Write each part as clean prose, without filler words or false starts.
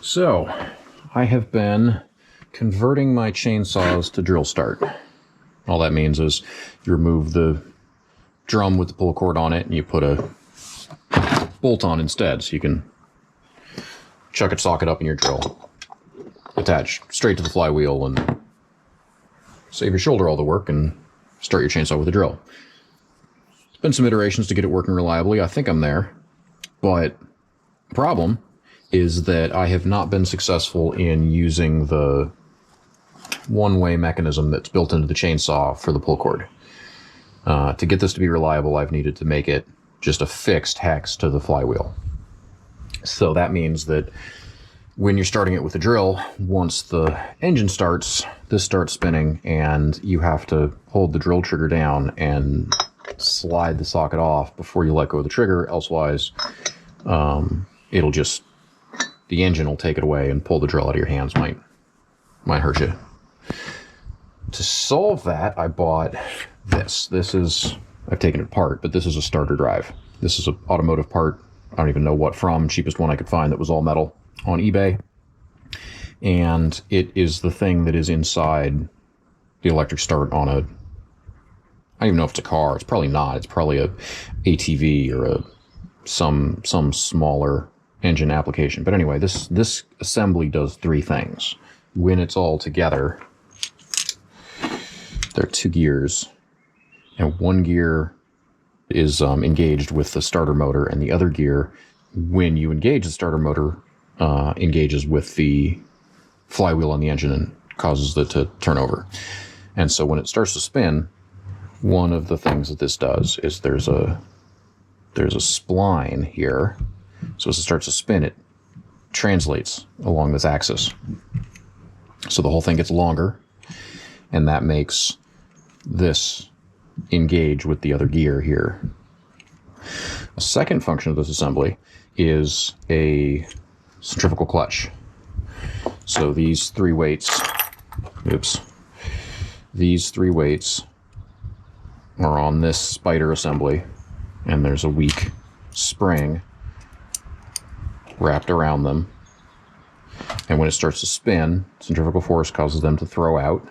So, I have been converting my chainsaws to drill start. All that means is you remove the drum with the pull cord on it and you put a bolt on instead, so you can chuck a socket up in your drill, attach straight to the flywheel, and save your shoulder all the work and start your chainsaw with a drill. It's been some iterations to get it working reliably. I think I'm there, but the problem is that I have not been successful in using the one-way mechanism that's built into the chainsaw for the pull cord. To get this to be reliable, I've needed to make it just a fixed hex to the flywheel. So that means that when you're starting it with a drill, once the engine starts, this starts spinning, and you have to hold the drill trigger down and slide the socket off before you let go of the trigger. Elsewise, it'll just, the engine will take it away, and pull the drill out of your hands might hurt you. To solve that, I bought this. I've taken it apart, but this is a starter drive. This is an automotive part. I don't even know what from. Cheapest one I could find that was all metal on eBay. And it is the thing that is inside the electric start on I don't even know if it's a car. It's probably not. It's probably a ATV or some smaller engine application. But anyway, this assembly does three things. When it's all together, there are two gears, and one gear is engaged with the starter motor, and the other gear, when you engage the starter motor, engages with the flywheel on the engine and causes it to turn over. And so when it starts to spin, one of the things that this does is there's a spline here. So as it starts to spin, it translates along this axis. So the whole thing gets longer, and that makes this engage with the other gear here. A second function of this assembly is a centrifugal clutch. So these three weights are on this spider assembly, and there's a weak spring wrapped around them. And when it starts to spin, centrifugal force causes them to throw out,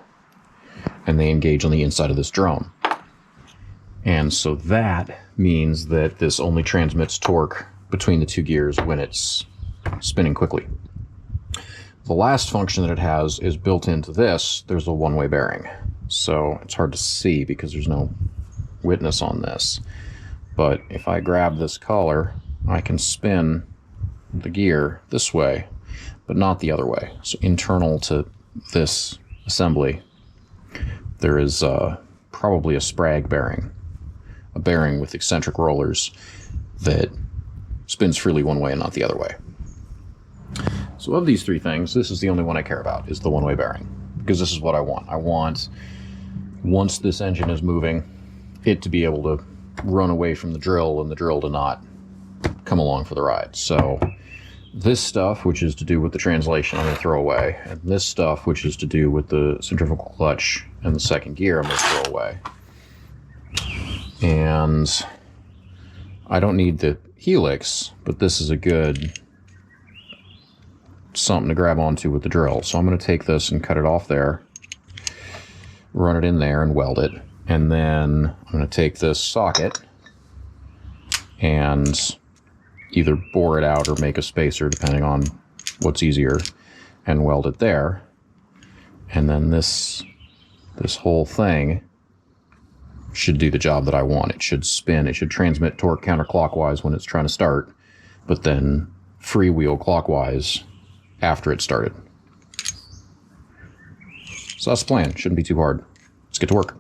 and they engage on the inside of this drum. And so that means that this only transmits torque between the two gears when it's spinning quickly. The last function that it has is built into this. There's a one-way bearing. So it's hard to see because there's no witness on this. But if I grab this collar, I can spin the gear this way, but not the other way. So internal to this assembly, there is probably a sprag bearing, a bearing with eccentric rollers that spins freely one way and not the other way. So of these three things, this is the only one I care about, is the one-way bearing, because this is what I want. I want, once this engine is moving, it to be able to run away from the drill and the drill to not come along for the ride. So this stuff, which is to do with the translation, I'm going to throw away. And this stuff, which is to do with the centrifugal clutch and the second gear, I'm going to throw away. And I don't need the helix, but this is a good something to grab onto with the drill. So I'm going to take this and cut it off there, run it in there and weld it. And then I'm going to take this socket and either bore it out or make a spacer, depending on what's easier, and weld it there. And then this whole thing should do the job that I want. It should spin. It should transmit torque counterclockwise when it's trying to start, but then freewheel clockwise after it started. So that's the plan. Shouldn't be too hard. Let's get to work.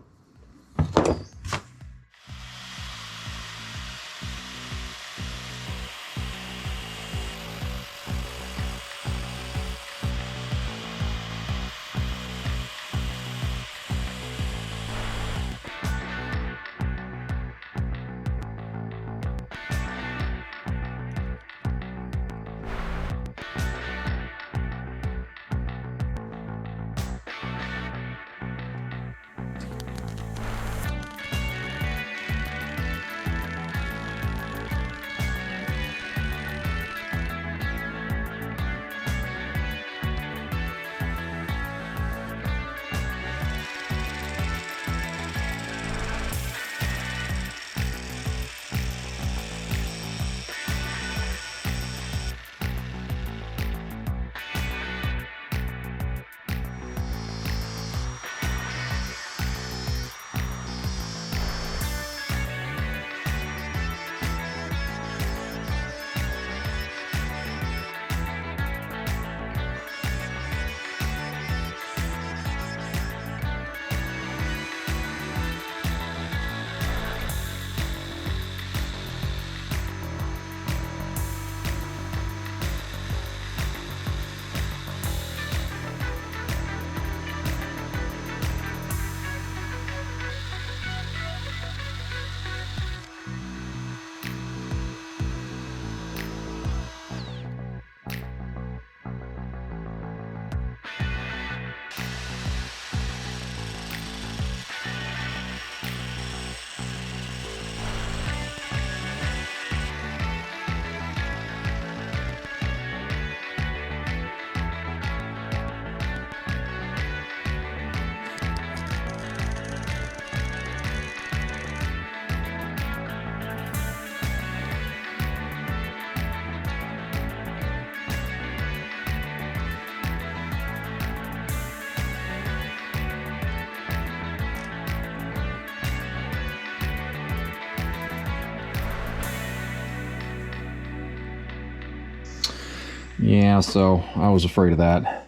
Yeah, so I was afraid of that.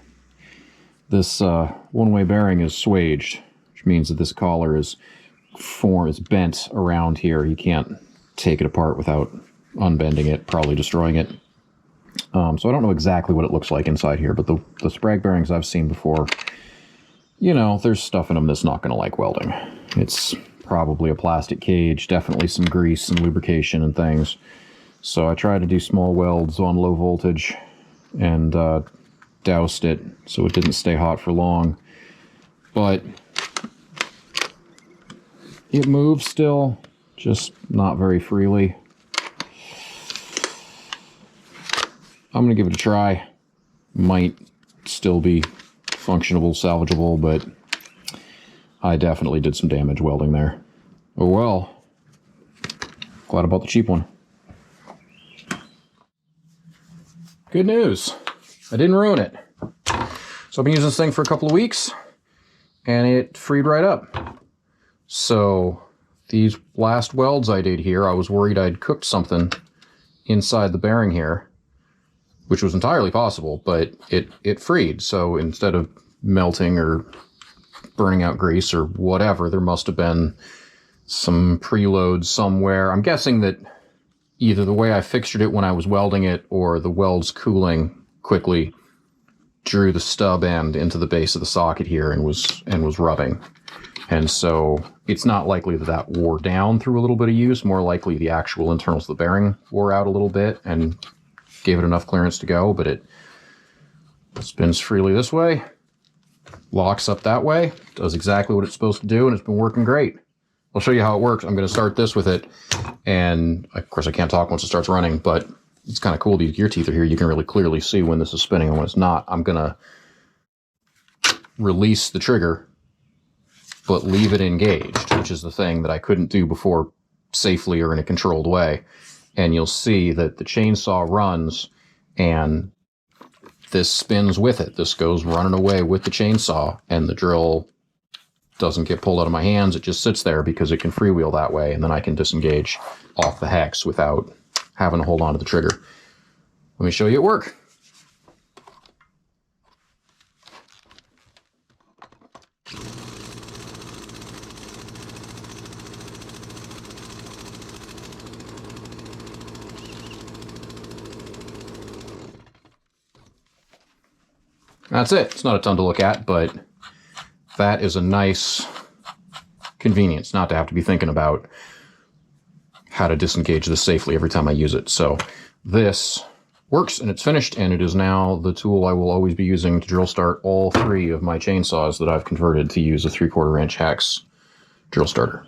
This one-way bearing is swaged, which means that this collar is bent around here. You can't take it apart without unbending it, probably destroying it. So I don't know exactly what it looks like inside here, but the sprag bearings I've seen before, you know, there's stuff in them that's not going to like welding. It's probably a plastic cage, definitely some grease and lubrication and things. So I tried to do small welds on low voltage and doused it so it didn't stay hot for long. But it moves still, just not very freely. I'm going to give it a try. Might still be functionable, salvageable, but I definitely did some damage welding there. Oh well. Glad I bought the cheap one. Good news. I didn't ruin it. So I've been using this thing for a couple of weeks, and it freed right up. So these last welds I did here, I was worried I'd cooked something inside the bearing here, which was entirely possible, but it freed. So instead of melting or burning out grease or whatever, there must have been some preload somewhere. I'm guessing that either the way I fixtured it when I was welding it or the welds cooling quickly drew the stub end into the base of the socket here and was rubbing. And so it's not likely that that wore down through a little bit of use, more likely the actual internals of the bearing wore out a little bit and gave it enough clearance to go, but it spins freely this way, locks up that way, does exactly what it's supposed to do, and it's been working great. I'll show you how it works. I'm going to start this with it, and of course I can't talk once it starts running, but it's kind of cool. These gear teeth are here. You can really clearly see when this is spinning and when it's not. I'm going to release the trigger, but leave it engaged, which is the thing that I couldn't do before safely or in a controlled way. And you'll see that the chainsaw runs and this spins with it. This goes running away with the chainsaw, and the drill doesn't get pulled out of my hands. It just sits there because it can freewheel that way, and then I can disengage off the hex without having to hold on to the trigger. Let me show you it work. That's it. It's not a ton to look at, but that is a nice convenience not to have to be thinking about how to disengage this safely every time I use it. So this works and it's finished, and it is now the tool I will always be using to drill start all three of my chainsaws that I've converted to use a 3/4 inch hex drill starter.